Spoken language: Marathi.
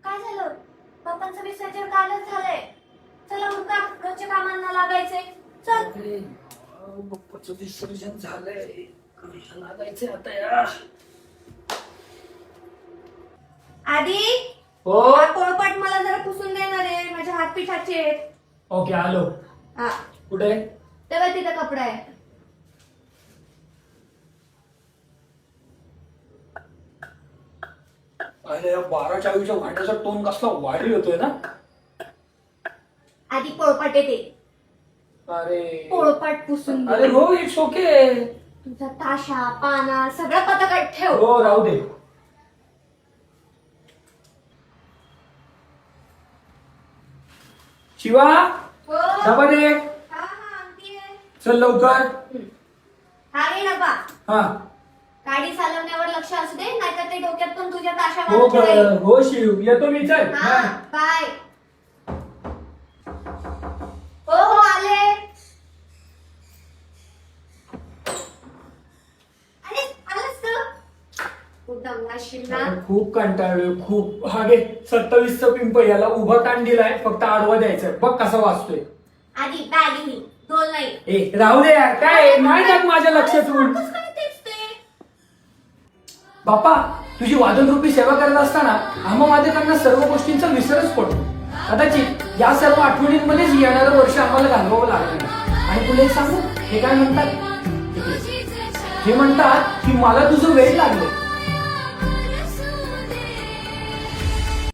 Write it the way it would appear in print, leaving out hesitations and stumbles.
काय झालं? पप्पांचं विसर्जन कालच झालंय. चला उरका, रोजच्या कामांना लागायचंय. चल. पप्पाचं विसर्जन झालंय, कधी लागायचंय आता यार. आधी हो हा पोळपाट मला जरा पुसून देणार आहे, माझ्या हात पिठाचे आहेत. ओके आलो. हा कुठे? तेव्हा तिथं कपडा आहे. अरे 12-24च्या भांड्याचा टोन कसला वाढली होतोय ना. आधी पोळपाट येते, अरे पोळपाट पुसून दे. अरे हो इट्स ओके. तुझा ताशा पाना सगळं पताकात ठेव. हो राहू दे. शिवा हो. डबा दे. हा हा आणतीये. चल लवकर. हा घे डबा. हा गाडी चालवण्यावर लक्ष असू दे, नाहीतर ते डोक्यात पण तुझ्या ताशा हो मारून ठेवेल. हो शिव येतो मी. चल हा बाय. हो हो आले. अरे आलास तू? खूप दमला असशील ना. खूप कंटाळलोय खूप. हा घे 27चं पिंप, याला उभा ताण दिलाय, फक्त आडवा द्यायचंय. बघ कसा वाचतोय. आधी बॅग ही डोल नाही. ए राहू दे यार, काय नाही जात माझ्या लक्षातून. वापस काय तेच ते. बाप्पा तुझी वादनरूपी सेवा करत असताना आम्हा वादकांना सर्व गोष्टींचा विसरच पडतो. कदाचित या सर्व आठवणींमध्येच येणारं वर्ष आम्हाला घालवावं लागलं. आणि तुला एक सांगू, हे काय म्हणतात, हे म्हणतात की मला तुझं वेळ लागलं.